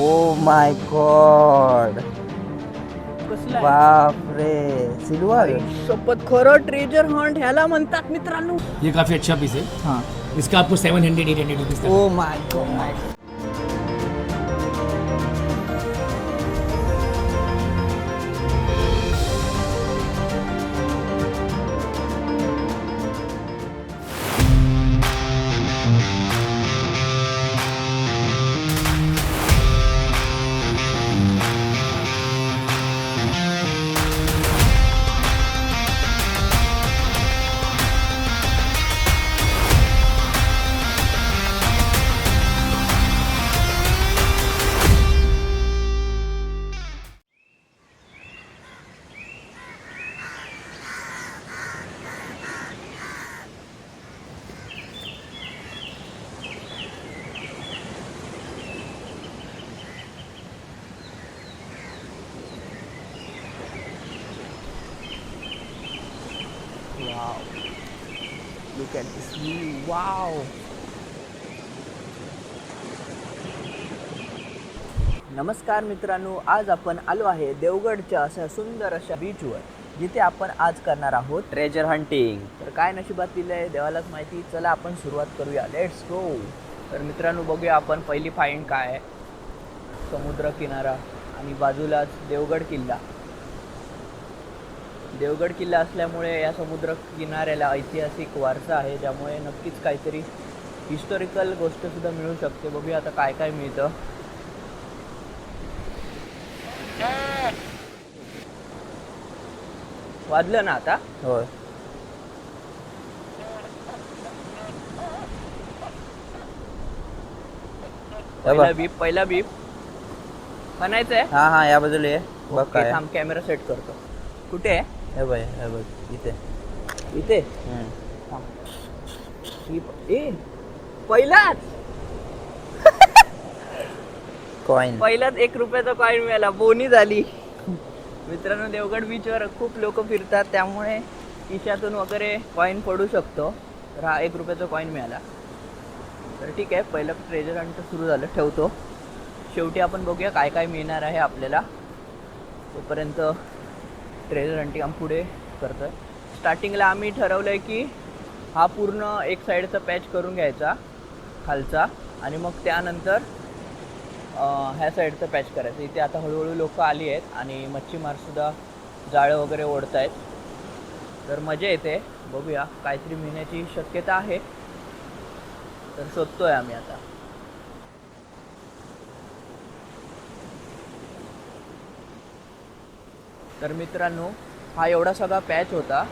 Oh my God, कसला बापरे, silver. शपथ, खरं ट्रेजर हंट ह्याला म्हणतात मित्रांनो. ये काफ़ी अच्छा पीस है. हाँ, इसका आपको 700-800 rupees oh my God. Wow. Look at this view. Wow. नमस्कार मित्रांनो, आज आपण आलो आहे देवगडच्या अशा सुंदर अशा बीचवर, जिथे आपण आज करणार आहोत ट्रेजर हंटिंग. तर काय नशिबात दिलंय देवालाच माहिती. चला आपण सुरुवात करूया, लेट्स गो. तर मित्रांनो, बघूया आपण पहिली फाईंड काय आहे. समुद्र किनारा आणि बाजूलाच देवगड किल्ला. देवगड किल्ला असल्यामुळे या समुद्र किनाऱ्याला ऐतिहासिक वारसा आहे, ज्यामुळे नक्कीच काहीतरी हिस्टॉरिकल गोष्टसुद्धा मिळू शकते. बघूया आता काय काय मिळतं. वाजलं ना आता. होय. पहिला बीप म्हणायचंय. हा हा, या बाजूला ये. बघ ओके, काय. थांब कॅमेरा सेट करतो. कुठे आहे? हे बघ, हे बघ इथे. इथे. थांब. पहिलाच कॉइन. पहिलाच 1 रुपयाचा कॉईन मिळाला. बोनी झाली. मित्रांनो, देवगड बीचवर खूप लोक फिरतात, त्यामुळे खिशातून वगैरे कॉईन पडू शकतो. तर हा 1 रुपयाचा कॉईन मिळाला. तर ठीक आहे, पहिलं ट्रेजर हंट सुरू झालं. ठेवतो. शेवटी आपण बघूया काय काय मिळणार आहे आपल्याला. तोपर्यंत ट्रेजर हंटिंग आम्ही पुढे करतोय. स्टार्टिंगला आम्ही ठरवलंय की हा पूर्ण एक साईडचा पॅच करून घ्यायचा खालचा, आणि मग त्यानंतर ह्या साईडचं पॅच करायचं. इथे आता हळूहळू लोक आली आहेत आणि मच्छीमारसुद्धा जाळं वगैरे ओढत आहेत. तर मजा येते. बघूया, काहीतरी मिळण्याची शक्यता आहे. तर शोधतोय आम्ही आता. तर मित्रांनो, हा एवढा सगळा पॅच होता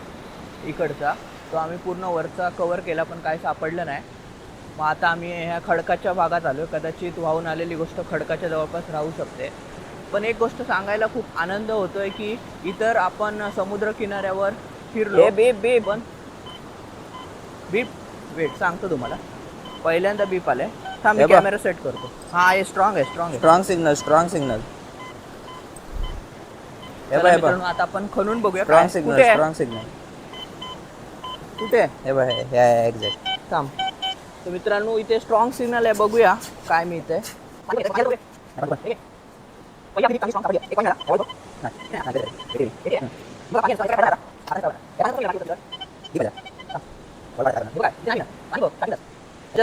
इकडचा, तो आम्ही पूर्ण वरचा कवर केला, पण काय सापडलं नाही. मग आता आम्ही ह्या खडकाच्या भागात आलो. कदाचित वाहून आलेली गोष्ट खडकाच्या जवळपास राहू शकते. पण एक गोष्ट सांगायला खूप आनंद होतोय की इतर आपण समुद्र किनाऱ्यावर फिरलो. पण बीप वेट सांगतो तुम्हाला. पहिल्यांदा बीप आलाय. थांब, मी कॅमेरा सेट करतो. हा, हे स्ट्रॉंग आहे. Strong signal, strong signal. मित्रांनो, आता आपण खणून बघूया. Strong signal, strong signal. कुठे? हे बघ, हे एक्झॅक्ट. थांब. तर मित्रांनो, इथे स्ट्रॉंग सिग्नल आहे. बघूया काय मिळतंय.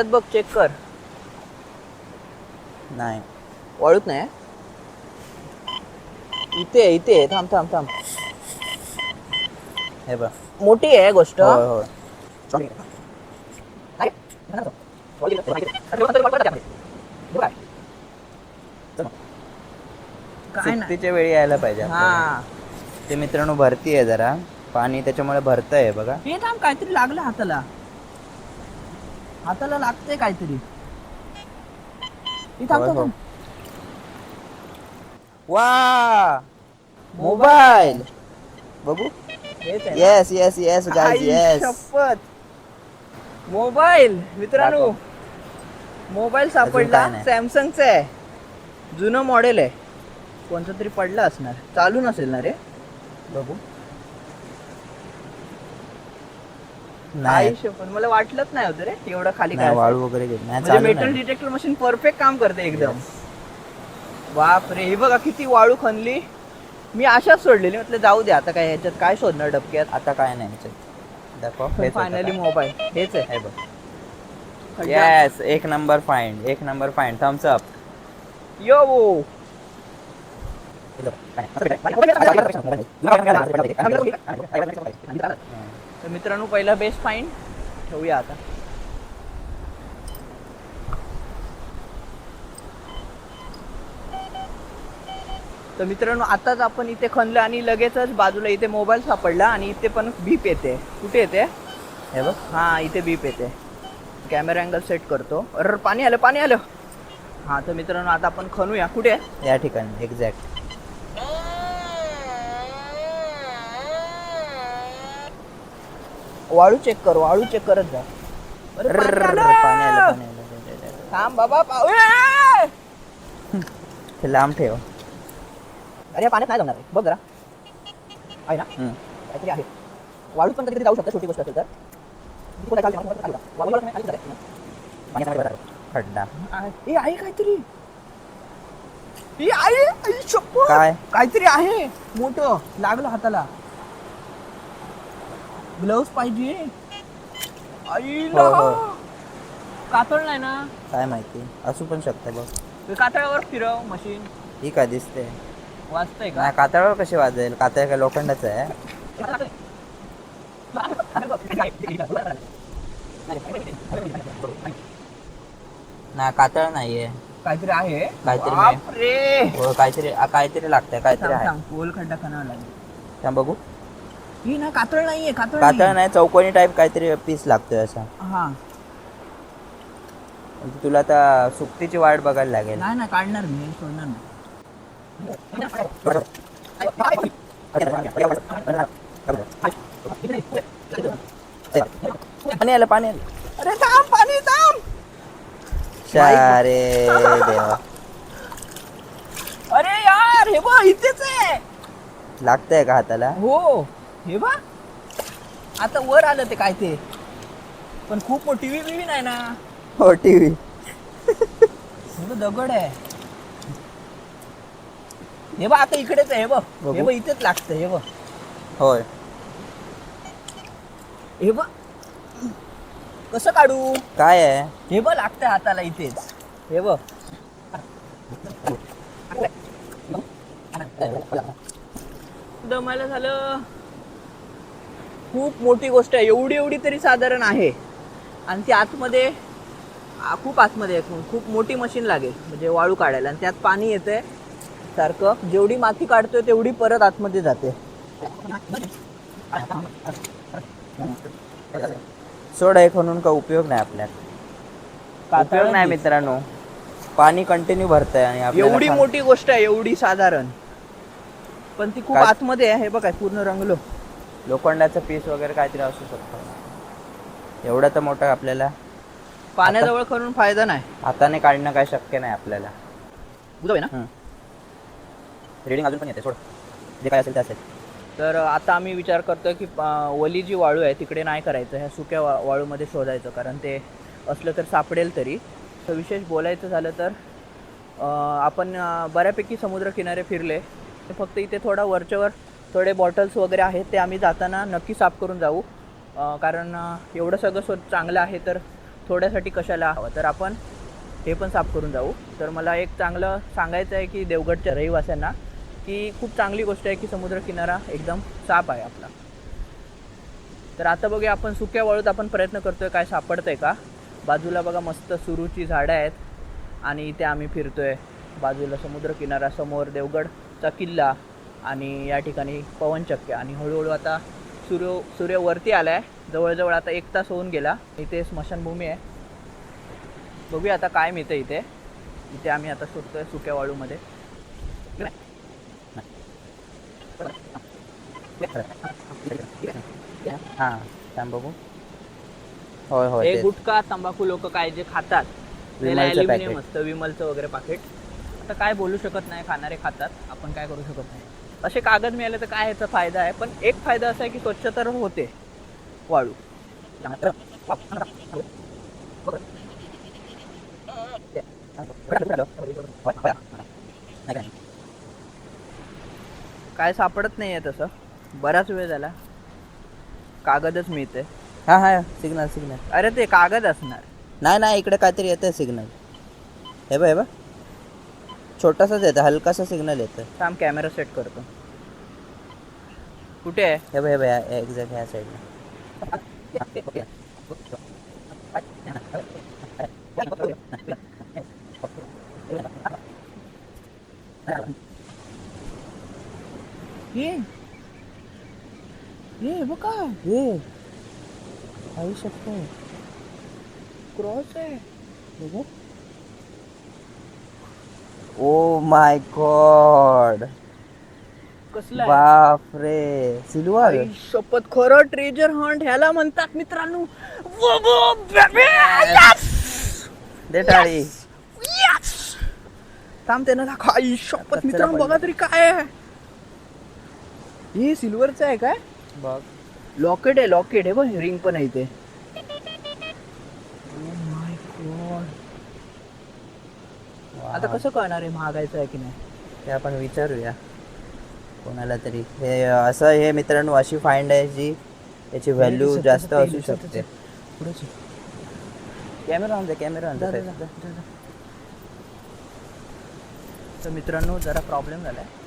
बघ, चेक कर. नाही, वाळूत नाही. इथे थांब थांब थांब. हे बघ, मोठी आहे गोष्ट. होय होय. सुट्टीच्या वेळी यायला पाहिजे आपल्याला. हा, ते मित्रांनो भरती आहे जरा पाणी, त्याच्यामुळे भरतंय बघा. हे थांब, काहीतरी लागलं हाताला. हाताला लागतंय काहीतरी. होय. वा, मोबाईल बघू. Yes yes yes guys, yes. शपथ, मोबाईल. मित्रांनो, मोबाईल सापडला. काय नाही. सॅमसंगचा आहे, जुनं मॉडेल आहे. कोणतं तरी पडलं असणार, चालू नसेल ना रे. बघू. नाही, पण मला वाटलंच नाही होतं रे एवढं खाली नाही काय वाळू वगैरे घेत नाही. म्हणजे चालू मेटल नाही. डिटेक्टर मशीन परफेक्ट काम करते एकदम. बाप रे, हे बघा किती वाळू खणली. मी अशाच सोडलेली, म्हटलं जाऊ दे आता, काय ह्याच्यात काय शोधणार डबक्यात. आता काय नाही ह्याच्यात. दाखव हेच होतं फायनली का? मोबाईल हेच आहे. हे बघ. येस, एक नंबर फाइंड, एक नंबर फाइंड. Thumbs up. यो तर मित्रांनो, पहिला बेस्ट फाईन ठेवूया आता. तर मित्रांनो, आताच आपण इथे खणलं आणि लगेचच बाजूला इथे मोबाईल सापडला आणि इथे पण बीप येते. कुठे येते? हे बघ. हा, इथे बीप येते. कॅमेरा अँगल सेट करतो. अरे पाणी आलं, पाणी आलं. हा, तर मित्रांनो आता आपण खणूया. कुठे आहे? या ठिकाणी एक्झॅक्ट. वाळू चेक कर, वाळू चेक करत जा. अरे पाणी पाणी आलं. आलं, पाणी आलं. थांब बाबा, ते लांब ठेव. अरे पाण्यात नाही जाणार आहे. बघ जरा, आहे ना, हम्म. काहीतरी आहे. वाळूत पण कधीतरी जाऊ शकतं, छोटी गोष्ट असेल तर. खड्डा. हे आहे काहीतरी. हे आहे, आई शप्पथ. काय? काहीतरी आहे मोठं, लागलं हाताला. ग्लव्स पाहिजे. आईला. हो, हो. कातळ नाही ना? काय माहिती, असू पण शकतं बघ. ते कातळावर फिरव मशीन. ही काय दिसते? वाजतंय का? नाही, कातळावर कशी वाजेल? कातळ काय लोखंडाचं आहे? ना, कातळ नाहीये. काहीतरी आहे. काहीतरी बापरे. हो, काहीतरी लागतंय, काहीतरी आहे. सांग, पोल खड्डा खाना लागेल. थांब बघू. ही ना कातळ नाहीये, कातळ कातळ नाही, चौकोनी टाईप काहीतरी पीस लागतोय असा. हा, तुला आता सुकतीची वाट बघायला लागेल. नाही ना, काढणार मी, सोडणार नाही. पाणी आलं, पाणी आलं. अरे थांब, पाणी थांब. अरे देवा, अरे यार, हे बघ इथेच आहे. लागतंय का हाताला? हो, हे बघ आता वर आलं ते काय ते, पण खूप मोठी टीव्ही नाही ना. हो, टीव्ही. हे बघ दगड आहे. हे बघ आता इकडेच आहे. हे बघ, बघू. हे बघ इथेच लागतं. हे बघ, होय. हे बघ कसं काढू? काय आहे? हे बघ लागतं हाताला इथेच. हे बघ, दमायला झालं. खूप मोठी गोष्ट आहे. एवढी एवढी तरी साधारण आहे आणि ती आतमध्ये, खूप आतमध्ये आहे. खूप मोठी मशीन लागेल म्हणजे वाळू काढायला, आणि त्यात पाणी येतंय सारखं. जेवढी माती काढतोय तेवढी परत आतमध्ये जाते. सोडा एक म्हणून का उपयोग नाही आपल्याला. उपयोग नाही मित्रांनो. पाणी कंटिन्यू भरतंय आणि आपल्याला एवढी मोठी गोष्ट आहे, एवढी साधारण, पण ती खूप काय? आतमध्ये आहे. हे बघ, पूर्ण रंगलो. लोखंडाचं पीस वगैरे काहीतरी असू शकतं. एवढं तर मोठं आपल्याला पाण्याजवळ करून फायदा नाही. हाताने काढणं काय शक्य नाही आपल्याला. बुजव ना. रिडिंग अजून पण येते, सोड. जे काय असेल ते असेल. तर आता आम्ही विचार करतोय की ओली जी वाळू आहे तिकडे नाही करायचं, ह्या सुक्या वाळूमध्ये शोधायचं, कारण ते असलं तर सापडेल तरी. तर विशेष बोलायचं झालं तर आपण बऱ्यापैकी समुद्रकिनारे फिरले. ते फक्त इथे थोडा वरच्यावर थोडे बॉटल्स वगैरे आहेत, ते आम्ही जाताना नक्की साफ करून जाऊ. कारण एवढं सगळं चांगलं आहे तर थोड्यासाठी कशाला हवं, तर आपण हे पण साफ करून जाऊ. तर मला एक चांगलं सांगायचं आहे की देवगडच्या रहिवाशांना की खूप चांगली गोष्ट आहे की समुद्रकिनारा एकदम साफ आहे आपला. तर आता बघूया, आपण सुक्या वाळूत आपण प्रयत्न करतोय काय सापडतंय का. बाजूला बघा मस्त सुरूची झाडं आहेत आणि इथे आम्ही फिरतोय. बाजूला समुद्रकिनारा, समोर देवगडचा किल्ला आणि या ठिकाणी पवनचक्क्या. आणि हळूहळू आता सूर्य वरती आला आहे. जवळजवळ आता 1 तास होऊन गेला. इथे स्मशानभूमी आहे. बघूया आता काय मिळतं इथे. इथे आम्ही आता शोधतोय सुक्या वाळूमध्ये. हां, थांब बघू. होय होय, हे तेच. गुटखा तंबाखू लोक काय जे खातात, विमलचं ॲल्युमिनियम packet. असतं, विमलचं वगैरे पाकिट. आता काय बोलू शकत नाही, खाणारे खातात, आपण काय करू शकत नाही. असे कागद मिळाले तर काय ह्याचा फायदा आहे. पण एक फायदा असा आहे की स्वच्छ तर होते वाळू. काय सापडत नाहीये तसं, बराच वेळ झाला. कागदच मिळते. हा हा सिग्नल सिग्नल. अरे ते कागद असणार. नाही नाही इकडे काहीतरी येतंय सिग्नल. हे बघ छोटासाच येतं, हलकासा सिग्नल येतं. थांब कॅमेरा सेट करतो. कुठे आहे? हे बघ एक्झॅक्ट ह्या साईडला. हे बघा, हे आई शकतो क्रॉस आहे. ओ माय गॉड, कसला आहे? बापरे, सिल्वर. आई शपथ, खरं ट्रेजर हंट ह्याला म्हणतात मित्रांनो. दे टाळी. थांब त्यांना दाखव. आई शपथ मित्रांनो, बघा तरी काय आहे. हे सिल्वरचं आहे काय? बघ लॉकेट आहे, लॉकेट आहे बघ, रिंग पण आहे इथे. माय गॉड, आता कसं कळणार आहे महागायचं आहे की नाही? ते आपण विचारूया कोणाला तरी. हे असं, हे मित्रांनो अशी फाइंड आहे जी याची व्हॅल्यू जास्त असू शकते. कॅमेरा ऑन दे, कॅमेरा ऑन दे. तर मित्रांनो जरा प्रॉब्लेम झाला आहे.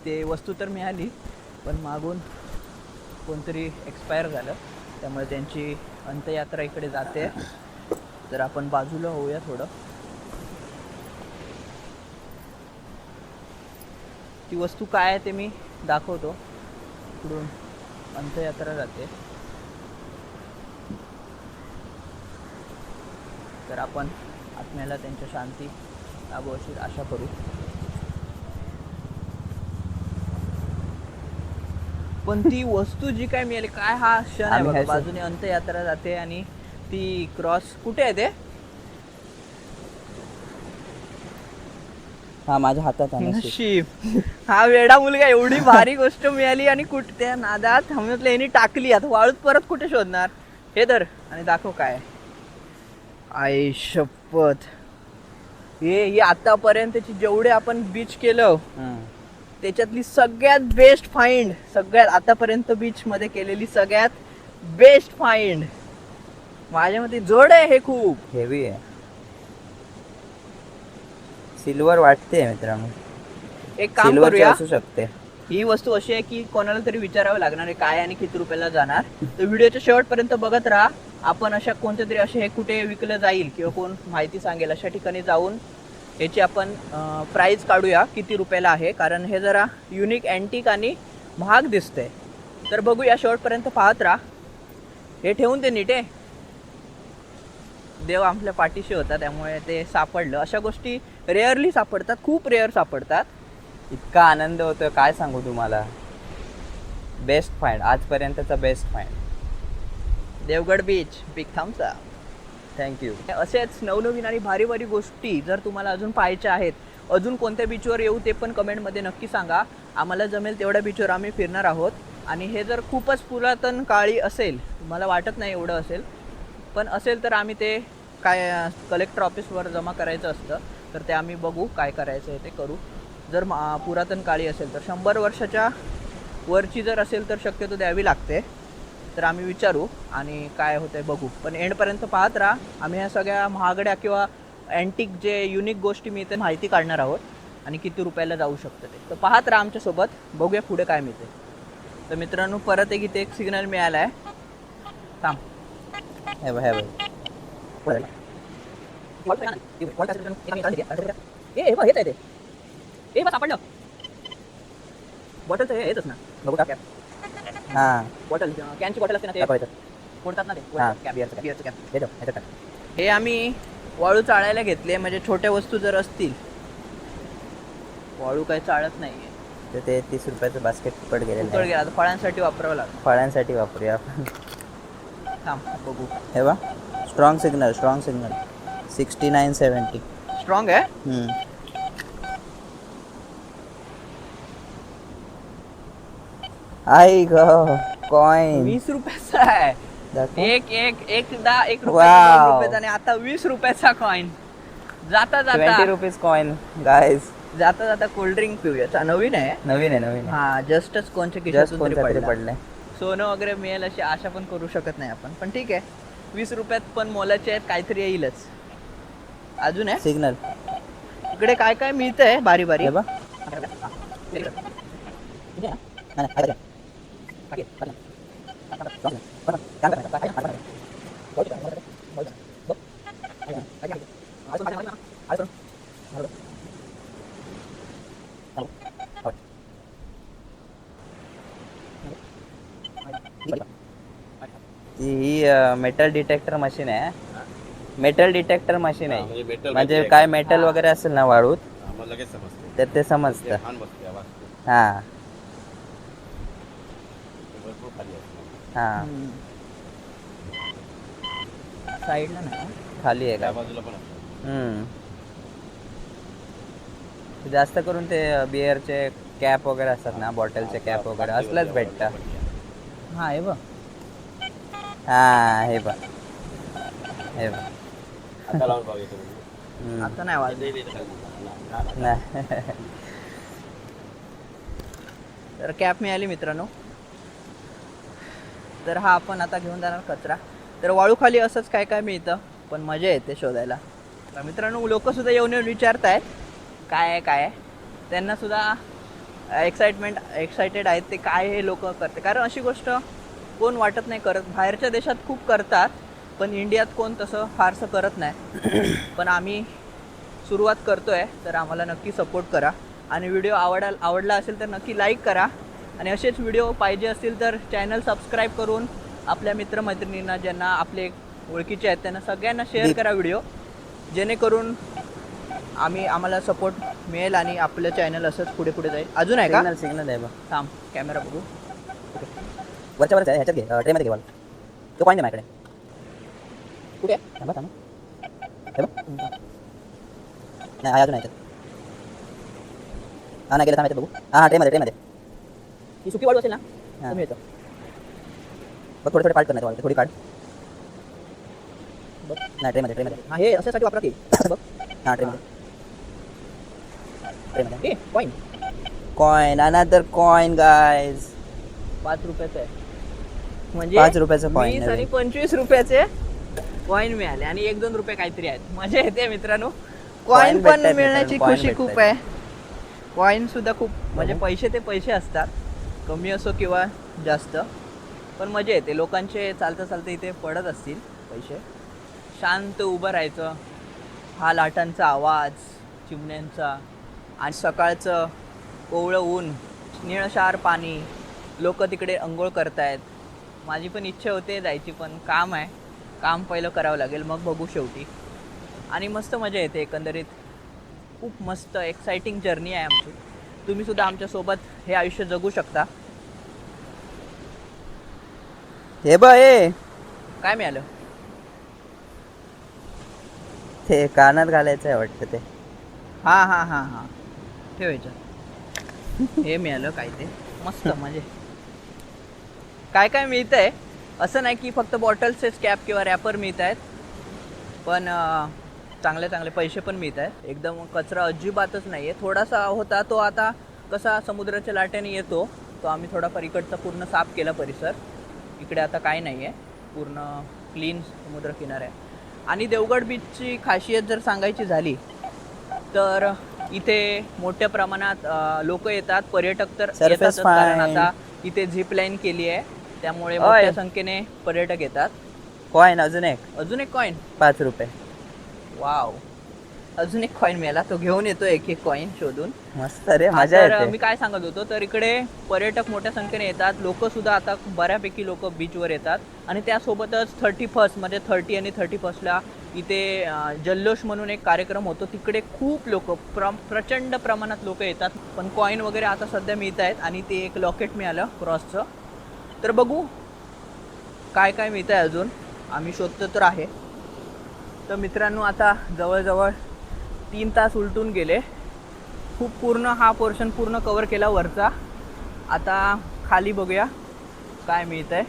ते वस्तू तर मिळाली पण मागून कोणतरी एक्सपायर झालं, त्यामुळे त्यांची अंत्ययात्रा इकडे जाते. तर आपण बाजूला होऊया थोडं. ती वस्तू काय आहे ते मी दाखवतो. इकडून अंत्ययात्रा जाते. तर आपण आत्म्याला त्यांच्या शांती लाभो अशी आशा करू. पण ती वस्तू जी काय मिळाली, काय हा क्षण आहे बघा. बाजूने अंत्ययात्रा जाते आणि ती क्रॉस कुठे आहे ते? हा माझ्या हातात आहे. नशीब. हा वेडा मुलगा, एवढी भारी गोष्ट मिळाली आणि कुठे त्या नादात हमतल्या यांनी टाकली. आता वाळूत परत कुठे शोधणार? हे धर आणि दाखव काय. आई शपथ, हे आतापर्यंतची जेवढे आपण बीच केलं त्याच्यातली सगळ्यात बेस्ट फाइंड, सगळ्यात आतापर्यंत बीच मध्ये केलेली सगळ्यात बेस्ट फाइंड. माझ्या मते जड आहे हे, खूप हेवी आहे. सिल्वर वाटते मित्रांनो, एक काम सिल्वरची करूया. असू शकते. ही वस्तू अशी आहे की कोणाला तरी विचारावं लागणार आहे काय आणि किती रुपयाला जाणार. तर व्हिडिओच्या शेवटपर्यंत बघत राहा. आपण अशा कोणत्या तरी असे हे कुठे विकलं जाईल किंवा कोण माहिती सांगेल अशा ठिकाणी जाऊन याची आपण प्राइस काढूया किती रुपयाला आहे. कारण हे जरा युनिक अँटिक आणि महाग दिसतंय. तर बघूया, शेवटपर्यंत पाहत राहा. हे ठेवून ते नीट आहे. देव आपल्या पाठीशी होता त्यामुळे ते सापडलं. अशा गोष्टी रेअरली सापडतात, खूप रेअर सापडतात. इतका आनंद होतोय काय सांगू तुम्हाला. बेस्ट फाइंड, आजपर्यंतचा best find. Devgad beach, big thumbs up. Thank you. असेच नवनवीन आणि भारी भारी गोष्टी जर तुम्हाला अजून पाहायच्या आहेत, अजून कोणत्या बीचवर येऊ ते पण कमेंटमध्ये नक्की सांगा. आम्हाला जमेल तेवढ्या बीचवर आम्ही फिरणार आहोत. आणि हे जर खूपच पुरातन काळी असेल, मला वाटत नाही एवढं असेल, पण असेल तर आम्ही ते काय कलेक्टर ऑफिसवर जमा करायचं असतं. तर ते आम्ही बघू काय करायचं आहे ते करू. जर पुरातन काळी असेल तर 100 वर्षाच्या वरची जर असेल तर शक्यतो द्यावी लागते. तर आम्ही विचारू आणि काय होतंय बघू. पण एंडपर्यंत पाहत राहा. आम्ही ह्या सगळ्या महागड्या किंवा अँटिक जे युनिक गोष्टी मिळते माहिती काढणार आहोत आणि किती रुपयाला जाऊ शकतं ते. तर पाहत राहा आमच्यासोबत, बघूया पुढे काय मिळते. तर मित्रांनो परत इथे एक सिग्नल मिळाला आहे. थांब. हे बघ हे बघ. हेच आहे ते. हे बस सापडलं. बॉटलचं हेच ना, बघू का? हा बॉटल, कॅनची बॉटल असते ना, ते दाखव इथं. फोडतात ना ते. हा, बिअरचं कॅन. हे ठेव, ह्याच्यात टाक. हे आम्ही वाळू चाळायला घेतले. म्हणजे छोट्या वस्तू जर असतील, वाळू काही चाळत नाहीये. तर ते 30 रुपयाचं बास्केट फुकट गेलेलं उकळ आहे. गेला, आता फळांसाठी वापरावं लागतं. फळांसाठी वापरूया आपण. थांब बघू. हे बघ, स्ट्रॉंग सिग्नल 6970. स्ट्रॉंग आहे. आई ग कॉइन 20 रुपयाचा आहे. दाखव. एक रुपया, Wow. 2 रुपयाचा आणि आता 20 रुपयाचा कॉइन. जाता 20 जाता रुपीज कॉइन गाइस. जाता जाता कोल्ड्रिंक पिऊया. नवीन आहे नवीन आहे. हा, जस्टच कोणच्या जस्ट खिशातून तरी कोणत्या तरी पडला. पडलंय. सोनं वगैरे मिळेल अशी आशा पण करू शकत नाही आपण, पण ठीक आहे. 20 रुपयात पण मोलाचे आहेत, काहीतरी येईलच. अजून आहे सिग्नल इकडे काय काय मिळतंय बारी बारी. हे बघ. ही मेटल डिटेक्टर मशीन आहे. मेटल डिटेक्टर मशीन आहे. म्हणजे काय मेटल वगैरे असेल ना वाळूत लगेच समजते. तर ते समजतं. छान बसते आवाज. हा भरपूर खाली असते. हा साईडला नाही खाली आहे त्या का? बाजूला पण असते. जास्त करून ते बिअरचे कॅप वगैरे असतात ना, बॉटलचे कॅप वगैरे असलंच भेटतं. हा हे बघ. हा हे बघ. हे बघ. आता लावून बघ इथे. आता नाही वाजत. नाही. तर कॅप मिळाली मित्रांनो. तर हा आपण आता घेऊन जाणार कचरा. तर वाळूखाली असंच काय काय मिळतं, पण मजा येते शोधायला. तर मित्रांनो, लोक सुद्धा येऊन विचारतायत काय आहे काय आहे. त्यांना सुद्धा एक्साइटेड आहेत ते काय हे लोक करते. कारण अशी गोष्ट कोण वाटत नाही करत. बाहेरच्या देशात खूप करतात, पण इंडियात कोण तसं फारसं करत नाही. पण आम्ही सुरुवात करतोय, तर आम्हाला नक्की सपोर्ट करा. आणि व्हिडिओ आवडला असेल तर नक्की लाईक करा. आणि असेच व्हिडिओ पाहिजे असतील तर चॅनल सबस्क्राईब करून आपल्या मित्रमैत्रिणींना, ज्यांना आपले ओळखीचे आहेत त्यांना सगळ्यांना शेअर करा व्हिडिओ, जेणेकरून आम्हाला सपोर्ट मिळेल आणि आपलं चॅनल असंच पुढे पुढे जाईल. अजून आहे का? सिग्नल आहे बघ. थांब, कॅमेरा बघू. वरच्या ह्याच्यात घे, ट्रेमध्ये घे. तो पॉईंट आहे माझ्याकडे. कुठे? थांबा थांबा. हे बघ. नाही अजून आहे. हा नाही गेलं. थांब बघू. हा ट्रेमध्ये. ही सुकी वाळू असेल ना, हा. तर मिळतं. बघ थोडे पार्ट करणार, थोडी काढ. बघ. नाही ट्रेमध्ये. हा, हे अशासाठी वापरा की. बघ. हा ट्रेमध्ये. हे coin coin, another coin guys. 5 रुपयाचं आहे. म्हणजे 5 रुपयाचं coin 20 आणि नवीन. 25 रुपयाचे कॉईन मिळाले आणि 1-2 रुपये काहीतरी आहेत. मजा येते मित्रांनो. Coin कॉईन पण भेटतायत मिळण्याची मित्रांनो, खुशी coin खूप भेटतायत. आहे. कॉईन सुद्धा खूप म्हणजे पैसे ते पैसे असतात, कमी असो किंवा जास्त, पण मजा येते. लोकांचे चालतं इथे पडत असतील पैसे. शांत उभं राहायचं, हा लाटांचा आवाज, चिमण्यांचा, आणि सकाळचं कोवळं ऊन, निळशार पाणी, लोक तिकडे अंघोळ करतायत. माझी पण इच्छा होते जायची, पण काम आहे. काम पहिलं करावं लागेल, मग बघू शेवटी. आणि मस्त मजा येते एकंदरीत. खूप मस्त एक्साइटिंग जर्नी आहे आमची. तुम्ही सुद्धा आमच्यासोबत हे आयुष्य जगू शकता. हे बघ, हे काय मिळालं? ते कानात घालायचं आहे वाटतं ते. हा ठेवायचं. हे मिळालं काय ते मस्त. म्हणजे काय काय मिळतंय असं नाही की फक्त बॉटल्सचेच कॅप किंवा रॅपर मिळत आहेत, पण चांगले पैसे पण मिळत आहेत. एकदम कचरा अजिबातच नाही आहे. थोडासा होता तो, आता कसा समुद्राच्या लाटेने येतो तो आम्ही थोडाफार इकडचा पूर्ण साफ केला परिसर. इकडे आता काय नाही आहे, पूर्ण क्लीन समुद्रकिनारा आहे. आणि देवगड बीचची खासियत जर सांगायची झाली तर इथे मोठ्या प्रमाणात लोक येतात, पर्यटक तर Surface येतातच, कारण fine. आता इथे झिप लाईन केली आहे, त्यामुळे होय. मोठ्या संख्येने पर्यटक येतात. कॉइन अजून अजून एक कॉईन. 5 रुपये. वाव, अजून एक कॉईन मिळाला. तो घेऊन येतो एक कॉईन शोधून. मस्त रे, हा, मजा तर येते. मी काय सांगत होतो, तर इकडे पर्यटक मोठ्या संख्येने येतात. लोक सुद्धा आता बऱ्यापैकी लोक बीचवर येतात. आणि त्यासोबतच 31 म्हणजे 30 आणि 31ला इथे जल्लोष म्हणून एक कार्यक्रम होतो. तिकडे खूप लोक, प्रचंड प्रमाणात लोक येतात. पण कॉईन वगैरे आता सध्या मिळत आहेत. आणि ते एक लॉकेट मिळालं क्रॉसचं. तर बघू काय काय मिळतं आहे अजून, आम्ही शोधतो तर आहे. तर मित्रांनो, आता जवळजवळ 3 तास उलटून गेले. खूप पूर्ण हा पोर्शन पूर्ण कवर केला वरचा. आता खाली बघूया काय मिळत आहे.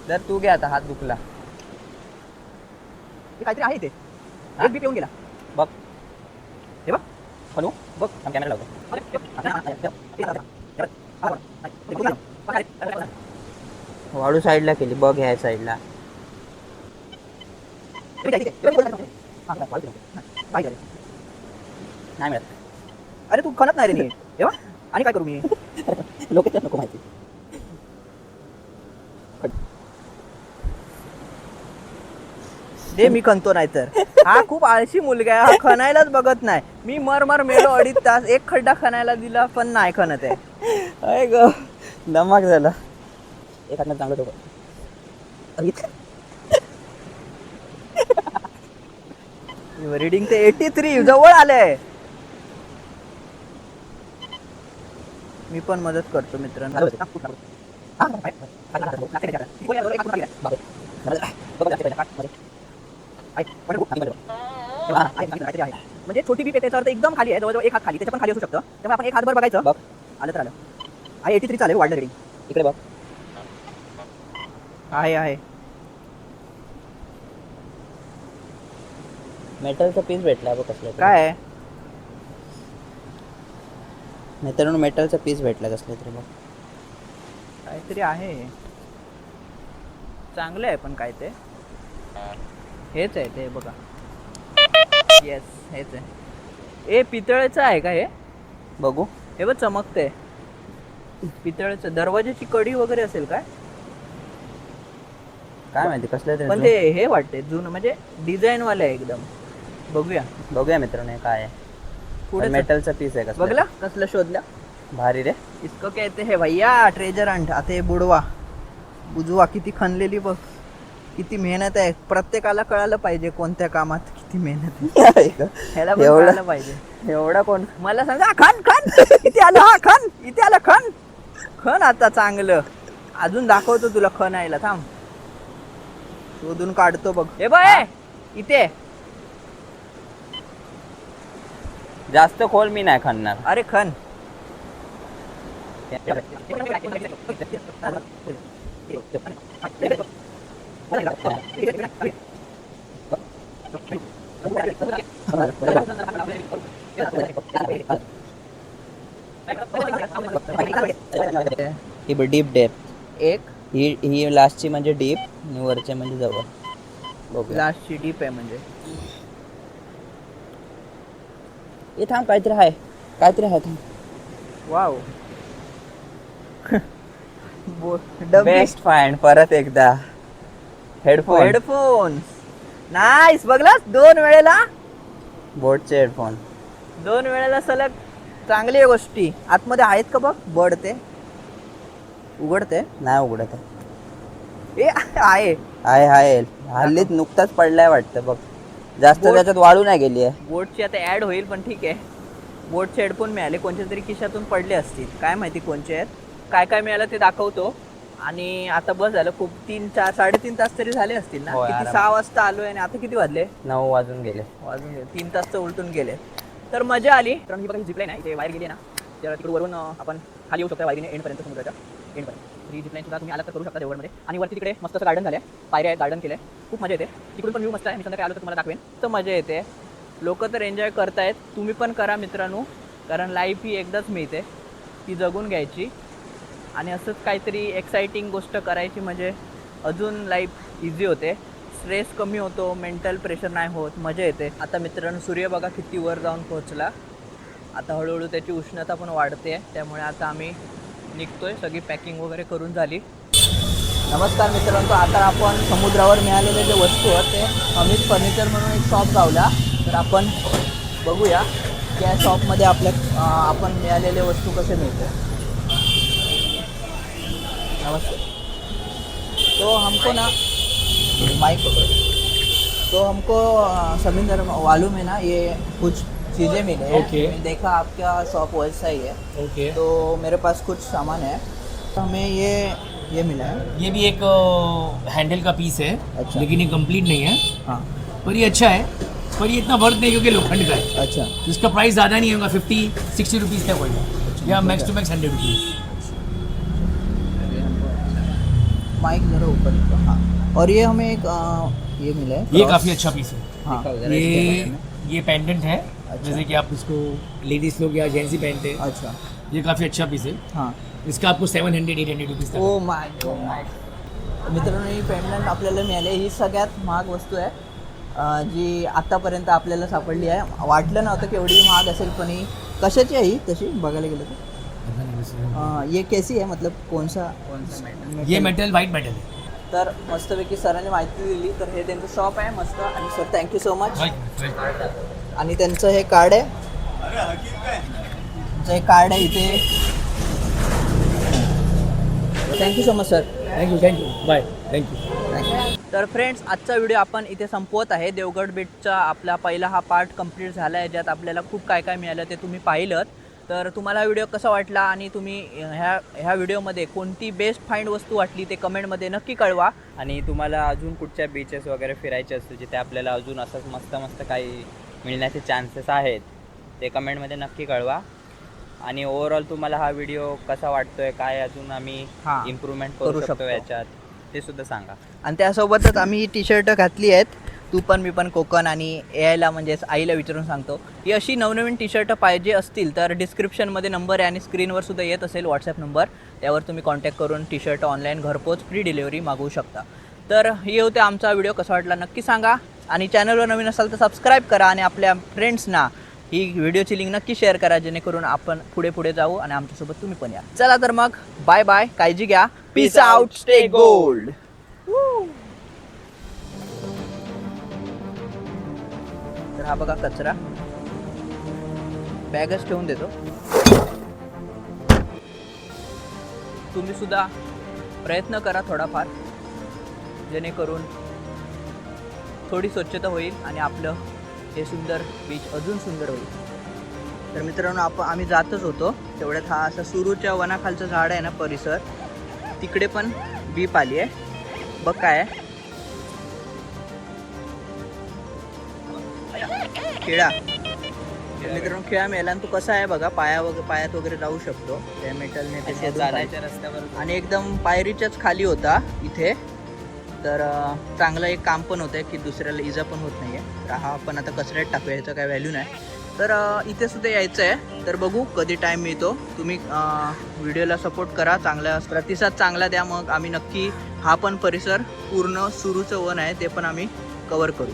जर तू घे, आता हात दुखला. काहीतरी आहे इथे. एक बी पिऊन गेला. बघ हे बघ हॅलो बघ थांब कॅमेरा लावतो. वाळू साईडला केली बघ ह्या साईडला. नाही मिळत. अरे तू खणत नाही रे नीट. हे बघ आणि काय करू मी लोकेशन नको माहिती. दे मी खणतो नाही तर. हा खूप आळशी मुलगा आहे, हा खणायलाच बघत नाही. मी मर मेलो 2.5 तास एक खड्डा खणायला दिला पण नाही खणत आहे. अय ग धमाक झाला. एक हात चांगलं तो रीडिंग ते 83 जवळ आलंय. मी पण मदत करतो मित्रांनो. म्हणजे छोटी बीप आहे त्याच्यावर तर एकदम खाली आहे, जवळजवळ एक हात खाली, त्याच्या पण खाली असू शकतं. त्यामुळे आपण एक हातभर बघायचं. बघ आलं तर आलं. आहे 83 चालेल वाढलं रीडिंग. इकडे बघ. आहे मेटलचा पीस भेटला बघ कसला तरी. काय आहे? मित्रांनो मेटलचा पीस भेटला कसला तरी बघ. काहीतरी आहे चांगलं आहे पण काय ते हेच आहे ते बघा. येस हेच आहे. ए पितळेचं आहे का हे? बघू हे बघ चमकते. पितळेचं दरवाजाची कडी वगैरे असेल काय? काय माहिती कसलं पण तरी. ते हे वाटते जुनं म्हणजे डिझाईन वाले आहे एकदम. बघूया बघूया मित्रांनो हे काय आहे. पुढे मेटलचा पीस आहे कसला. बघला कसलं शोधलं. भारी रे. इसको कहते हैं भैया ट्रेजर हंट. आता हे बुजवा किती खणलेली बघ. किती मेहनत आहे. प्रत्येकाला कळालं पाहिजे कोणत्या कामात किती मेहनत आहे. ह्याला पण एवढं- कळालं पाहिजे. एवढा कोण मला सांगा खण इथे आलं. हा खण इथे आलं. खण आता चांगलं. अजून दाखवतो तुला खणायला थांब. शोधून काढतो बघ. हे बघ इथे. जास्त खोल मी नाही खणणार. अरे खण. ही डीप डेप. एक ही लास्टची म्हणजे डीप आणि वरचे म्हणजे जवळ. बघूया. लास्टची डीप आहे म्हणजे. हे थांब काहीतरी आहे. काहीतरी आहे थांब. वाव. बेस्ट फाइंड परत एकदा. हेडफोन. Headphone nice. बघलास 2 वेळेला. बोटचे हेडफोन. 2 वेळेला सलग चांगली गोष्टी. आतमध्ये आहेत का बघ. बड ते उघडते नाही उघडत आहे. ए आहे. आहे हल्लीत नुकताच पडलाय वाटतं बघ. जास्त बोट- त्याच्यात वाळू नाही गेली आहे. बोटची आता ऍड होईल पण ठीक आहे. बोटचे हेडफोन मिळाले. कोणत्या तरी खिशातून पडले असतील. काय माहिती कोणचे आहेत. काय काय मिळालं ते दाखवतो. आणि आता बस झालं खूप. 3 4 3.5 तास तरी झाले असतील ना. होय, किती आरामात. 6 वाजता आलोय आणि आता किती वाजले. 9 वाजून गेले. 3 तास तर उलटून गेले. तर मजा आली. कारण ही बघा ही झिपलाईन आहे. इथे वायर गेली ना. तर तिकडे वरून आपण खाली येऊ शकतो वायरीने एंडपर्यंत समुद्राच्या एंडपर्यंत. ही झिपलाईन सुद्धा तुम्ही आलात तर करू शकता देवगडमध्ये. आणि वरती तिकडे मस्त असं गार्डन झालं. पायऱ्या आहेत. गार्डन केलं. खूप मजा येते. तिकडून पण व्ह्यू मस्त आहे. मी संध्याकाळी आलो तर तुम्हाला दाखवेन. तर मजा येते. लोक तर एन्जॉय करतायत. तुम्ही पण करा मित्रांनो. कारण लाईफ ही एकदाच मिळते. ती जगून घ्यायची. आणि असंच काहीतरी एक्साइटिंग गोष्ट करायची म्हणजे अजून लाईफ इझी होते. स्ट्रेस कमी होतो. मेंटल प्रेशर नाही होत. मजा येते. आता मित्रांनो सूर्य बघा किती वर जाऊन पोहोचला. आता हळूहळू त्याची उष्णता पण वाढते. त्यामुळे आता आम्ही निघतोय. सगळी पॅकिंग वगैरे करून झाली. नमस्कार मित्रांनो. आता आपण समुद्रावर मिळालेले जे वस्तू आहेत ते अमित फर्निचर म्हणून एक शॉप गावला. तर आपण बघूया त्या शॉपमध्ये आपण मिळालेले वस्तू कसे मिळते. नमस्ते. तो हमको ना माइक तो हमको समिंदर मालूम है ना ये कुछ चीज़ें मिले हैं. Okay. मैंने देखा आपका शॉप वैसा ही है. ओके. तो मेरे पास कुछ सामान है. तो हमें ये मिला है. ये भी एक हैंडल का पीस है. अच्छा. लेकिन ये कंप्लीट नहीं है. हाँ पर ये अच्छा है. पर ये इतना वर्थ नहीं क्योंकि लोखंड का है. अच्छा. इसका प्राइस ज़्यादा नहीं होगा. 50-60 रुपीज़ का होगा. या max to max 100 rupees. Mike जरा ऊपर निकलो. हाँ. और ये हमें एक ये मिला है. ये क्रॉस. काफ़ी अच्छा पीस है. हाँ. ये पेंडेंट है. जैसे कि आप इसको लेडीज लोग या जेंट्स ही पहनते हैं। अच्छा ये काफ़ी अच्छा पीस है। हां इसका आपको 700-800 रुपीज़ तक। ओ माय गॉड मित्रांनो ही पेंडंट आपल्याला मिळाली ही सगळ्यात महाग वस्तू आहे जी आत्तापर्यंत आपल्याला सापडली आहे वाटलं नव्हतं की एवढी महाग असेल पण ही कशाची आहे ही तशी बघायला गेलं तर ये कैसी है मतलब कौन सा ये मेटल वाइट मेटल है। तर मस्तपैकी सरांनी माहिती दिली तर हे त्यांचं शॉप आहे मस्त आणि सर थँक्यू सो मच आणि त्यांचं हे कार्ड आहे त्यांचं हे कार्ड आहे इथे thank you so much sir thank you bye thank you. तर फ्रेंड्स आजचा व्हिडिओ आपण इथे संपवत आहे देवगड बीचचा आपला पहिला हा पार्ट कंप्लीट झाला आहे ज्यात आपल्याला खूप काय काय मिळालं ते तुम्ही पाहिलं तर तुम्हाला हा व्हिडिओ कसा वाटला आणि तुम्ही ह्या व्हिडिओमध्ये कोणती बेस्ट फाईंड वस्तू वाटली ते कमेंटमध्ये नक्की कळवा आणि तुम्हाला अजून कुठच्या बीचेस वगैरे फिरायचे असतील जिथे आपल्याला अजून असंच मस्त मस्त काही मिळण्याचे चान्सेस आहेत ते कमेंटमध्ये नक्की कळवा आणि ओव्हरऑल तुम्हाला हा व्हिडिओ कसा वाटतोय काय अजून आम्ही हां, इम्प्रूव्हमेंट करू करू शकतो शकतो. याच्यात ते सुद्धा सांगा. आणि त्यासोबतच आम्ही ही टी शर्ट घातली आहेत तू पण मी पण कोकण आणि एआयला म्हणजेच आईला विचारून सांगतो ही अशी नवनवीन टी शर्ट पाहिजे असतील तर डिस्क्रिप्शनमध्ये नंबर आहे आणि स्क्रीनवर सुद्धा येत असेल व्हॉट्सॲप नंबर त्यावर तुम्ही कॉन्टॅक्ट करून टी शर्ट ऑनलाईन घरपोच फ्री डिलिव्हरी मागवू शकता. तर हे होते आमचा व्हिडिओ कसा वाटला नक्की सांगा आणि चॅनलवर नवीन असाल तर सबस्क्राईब करा आणि आपल्या फ्रेंड्सना ही व्हिडिओची लिंक नक्की शेअर करा जेणेकरून आपण पुढे पुढे जाऊ आणि आमच्यासोबत तुम्ही पण या. चला तर मग बाय बाय काळजी घ्या पीस आउट स्टे गोल्ड. तर हा बघा कचरा बॅगच ठेवून देतो तुम्ही सुद्धा प्रयत्न करा थोडाफार जेणेकरून थोडी स्वच्छता होईल आणि आपलं हे सुंदर बीच अजून सुंदर होईल. तर मित्रांनो आम्ही जातच होतो तेवढ्यात हा असा सुरूच्या वनाखालचं झाड आहे ना परिसर तिकडे पण बीप आली आहे बघ काय आहे खेळा मित्रांनो खेळा मेला आणि तो कसा आहे बघा पायात वगैरे जाऊ शकतो त्या मेटलने ते असे सोडून चालायच्या पाहिजे. रस्त्यावर आणि एकदम पायरीच्याच खाली होता इथे तर चांगलं एक काम पण होतं की दुसऱ्याला इजा पण होत नाही आहे तर हा आपण आता कचऱ्यात टाकूया ह्याचं काय व्हॅल्यू नाही तर इथे सुद्धा यायचं आहे तर बघू कधी टाईम मिळतो तुम्ही व्हिडिओला सपोर्ट करा चांगला प्रतिसाद चांगला द्या मग आम्ही नक्की हा पण परिसर पूर्ण सुरूचं वन आहे ते पण आम्ही कवर करू.